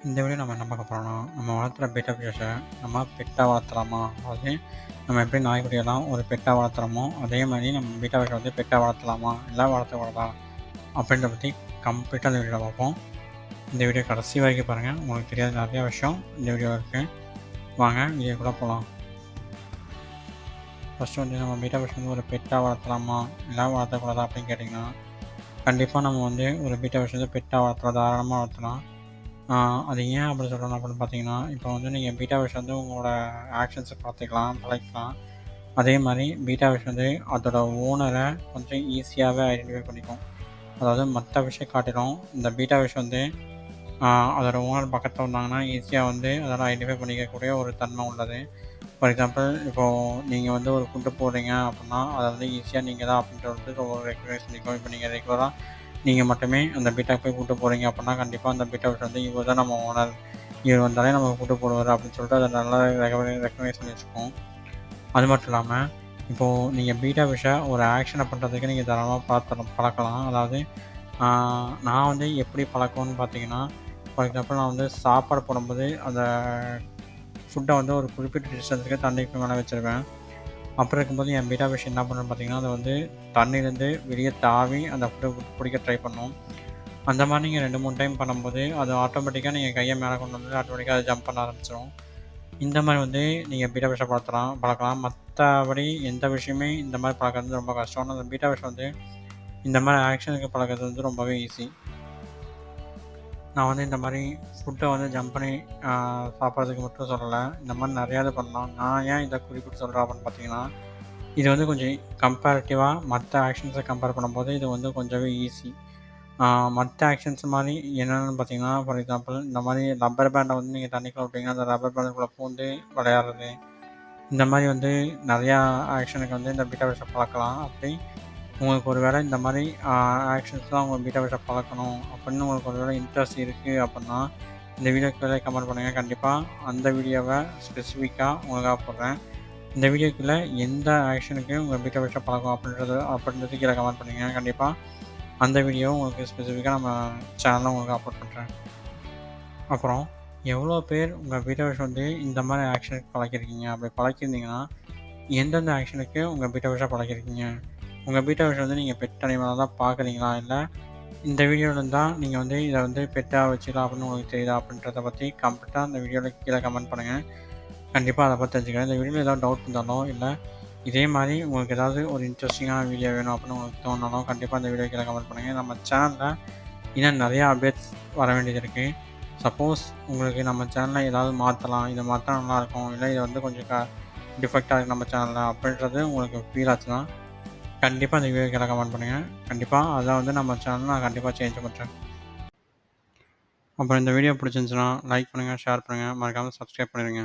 இந்த வீடியோ நம்ம என்ன பார்க்க போறோம்னா, நம்ம வளர்த்துற பெட் ஃபிஷ்ஷ நம்ம பெட்டா வளர்த்தலாமா? அதாவது நம்ம எப்படி நாய்க்குட்டியெல்லாம் ஒரு பெட்டா வளர்த்துறோமோ, அதே மாரி நம்ம பீட்டா ஃபிஷ்ஷ வந்து பெட்டா வளர்த்தலாமா? இல்ல வளர்த்தக்கூடாதா? அப்படின்றத பத்தி கம்ப்ளீட்டா இந்த வீடியோல பார்ப்போம். இந்த வீடியோ கடைசி வரைக்கும் பாருங்க. உங்களுக்கு தெரியாத நெறைய விஷயம் இந்த வீடியோல இருக்கு. வாங்க வீடியோக்குள்ள போலாம். ஃபர்ஸ்ட்டு வந்து நம்ம பீட்டா ஃபிஷ் வந்து ஒரு பெட்டா வளர்த்தலாமா? இல்ல வளர்த்தக்கூடாதா? அப்படின்னு கேட்டிங்கன்னா, கண்டிப்பா நம்ம வந்து ஒரு பீட்டா ஃபிஷ் வந்து பெட்டா வளர்த்தலாம். தாராளமா வளர்த்தலாம். ஆ அது ஏன் அப்படி சொல்கிறேன் அப்படின்னு பார்த்தீங்கன்னா, இப்போ வந்து நீங்கள் பீட்டா விஷ் வந்து உங்களோட ஆக்ஷன்ஸை பார்த்துக்கலாம், பழகிக்கலாம். அதே மாதிரி பீட்டா விஷ் வந்து அதோட ஓனரை கொஞ்சம் ஈஸியாகவே ஐடென்டிஃபை பண்ணிக்கும். அதாவது மற்ற விஷயம் காட்டிலும் இந்த பீட்டா விஷ் வந்து அதோட ஓனர் பக்கத்தில் வந்தாங்கன்னா ஈஸியாக வந்து அதோட ஐடென்டிஃபை பண்ணிக்கக்கூடிய ஒரு தன்மை உள்ளது. ஃபார் எக்ஸாம்பிள், இப்போது நீங்கள் வந்து ஒரு ஃபுட்டு போடுறீங்க அப்படின்னா, அதை வந்து ஈஸியாக நீங்கள் தான் அப்படின்ட்டு வந்து ஒரு ரெக்கக்னைஸ் பண்ணிக்கும். இப்போ நீங்கள் ரெகுலராக நீங்கள் மட்டுமே அந்த பீட்டாக்கு போய் கூட்டு போகிறீங்க அப்படின்னா, கண்டிப்பாக அந்த பீட்டா விஷ் வந்து இவர் தான் நம்ம ஓனர். இவர் வந்தாலே நமக்கு ஃபுட்டு போடுவார் அப்படின்னு சொல்லிட்டு அதை நல்லா ரெக்கக்னைஸ் பண்ணி வச்சுக்கும். அது மட்டும் இல்லாமல், இப்போது நீங்கள் பீட்டா விஷ ஒரு ஆக்ஷனை பண்ணுறதுக்கு நீங்கள் தாராளமாக பழக்கலாம். அதாவது நான் வந்து எப்படி பழக்கம்னு பார்த்தீங்கன்னா, ஃபார் எக்ஸாம்பிள் நான் வந்து சாப்பாடு போடும்போது அந்த ஃபுட்டை வந்து ஒரு குறிப்பிட்ட டிஸ்டன்ஸுக்கு தண்ணிக்கு மேலே வச்சுருவேன். அப்படி இருக்கும்போது என் பீட்டா ஃபிஷ் என்ன பண்ணுன்னு பார்த்தீங்கன்னா, அது வந்து தண்ணியிலேருந்து வெளியே தாவி அந்த ஃபுட்ட பிடிக்க ட்ரை பண்ணும். அந்த மாரி நீங்க 2, 3 டைம் பண்ணும்போது, அது ஆட்டோமேட்டிக்கா நீங்க கைய மேல கொண்டு வந்து ஆட்டோமேட்டிக்கா அது ஜம்ப் பண்ண ஆரம்பிச்சுரும். இந்த மாரி வந்து நீங்க பீட்டா ஃபிஷ்ஷ பழக்கலாம். மத்தபடி எந்த விஷயமே இந்த மாரி பழக்கறது வந்து ரொம்ப கஷ்டம். ஆனா, அந்த பீட்டா ஃபிஷ் வந்து இந்த மாரி ஆக்ஷனுக்கு பழக்கறது வந்து ரொம்பவே ஈஸி. நான் வந்து இந்த மாரி ஃபுட்ட வந்து ஜம்ப் பண்ணி அ சாப்பிட்றதுக்கு மட்டும் சொல்லல. இந்த மாரி நெறையா இது பண்ணலாம். நான் ஏன் இத குறிப்பிட்டு சொல்றேன் அப்படின்னு பார்த்தீங்கன்னா, இது வந்து கொஞ்சம் கம்பேரிட்டிவா மத்த ஆக்ஷன்ஸ கம்பேர் பண்ணும்போது இது வந்து கொஞ்சமே ஈஸி. மத்த ஆக்ஷன்ஸ் மாரி என்னென்னு பார்த்தீங்கன்னா, ஃபார் எக்ஸாம்பிள் இந்த மாரி ரப்பர் பேண்ட வந்து நீங்க தண்ணிக்குள்ள விட்டீங்கன்னா, அந்த ரப்பர் பேண்டுக்குள்ள பூந்து விளையாடுறது. இந்த மாரி வந்து நெறையா ஆக்ஷனுக்கு வந்து இந்த பீட்டா விஷ பழக்கலாம். அப்படி உங்களுக்கு ஒரு வேளை இந்த மாரி ஆக்ஷன்ஸ்லாம் உங்க பீட்டா விஷ பழக்கணும் அப்படின்னு உங்களுக்கு ஒரு வேளை இன்ட்ரெஸ்ட் இருக்கு அப்படின்னா, இந்த வீடியோக்கு கீழ கமெண்ட் பண்ணுங்க. கண்டிப்பா அந்த வீடியோவ ஸ்பெசிஃபிக்கா உங்களுக்காக போடுறேன். இந்த வீடியோக்குள்ள எந்த ஆக்ஷனுக்கு உங்க பீட்டா விஷ பழக்கம் அப்படின்றது கீழ கமெண்ட் பண்ணுங்க. கண்டிப்பா அந்த வீடியோ உங்களுக்கு ஸ்பெசிஃபிக்கா நம்ம சேனல்ல உங்களுக்கு அப்லோட் பண்ணுறேன். அப்புறம் எவ்வளோ பேர் உங்கள் பீட்டா விஷ் வந்து இந்த மாதிரி ஆக்ஷனுக்கு பழக்கியிருக்கீங்க? அப்படி பழக்கியிருந்தீங்கன்னா, எந்தெந்த ஆக்ஷனுக்கு உங்கள் பீட்டா விஷ பழக்கியிருக்கீங்க? உங்கள் பீட்டா விஷ் வந்து நீங்கள் பெட் அனிமலா தான் பார்க்குறீங்களா? இல்ல இந்த வீடியோல தான் நீங்க வந்து இத வந்து பெட்டா வச்சுக்கலாம் அப்படின்னு உங்களுக்கு தெரியுதா? அப்படின்றத பத்தி கம்ப்ளீட்டா இந்த வீடியோல கீழ கமெண்ட் பண்ணுங்க. கண்டிப்பா அத பத்தி தெரிஞ்சுக்கிறேன். இந்த வீடியோல ஏதாவது டவுட் இருந்தாலோ, இல்ல இதே மாரி உங்களுக்கு ஏதாவது ஒரு இன்ட்ரெஸ்டிங்கான வீடியோ வேணும் அப்படின்னு உங்களுக்கு தோணுனாலும், கண்டிப்பா இந்த வீடியோ கீழ கமெண்ட் பண்ணுங்க. நம்ம சேனல்ல இன்னும் நெறையா அப்டேட்ஸ் வர வேண்டியது இருக்கு. சப்போஸ் உங்களுக்கு நம்ம சேனல்ல ஏதாவது மாத்தலாம். இத மாத்துனா நல்லாயிருக்கும். இல்ல இது வந்து கொஞ்சம் டிஃபெக்ட்டா இருக்கு நம்ம சேனல்ல அப்படின்றது உங்களுக்கு ஃபீல் ஆச்சுன்னா, கண்டிப்பா இந்த வீடியோ கீழ கமெண்ட் பண்ணுங்க. கண்டிப்பா அத வந்து நம்ம சேனல்ல நான் கண்டிப்பா சேஞ்ச் பண்றேன். அப்புறம் இந்த வீடியோ பிடிச்சிருந்துச்சுன்னா, லைக் பண்ணுங்க, ஷேர் பண்ணுங்க. மறக்காம சப்ஸ்கிரைப் பண்ணிடுங்க.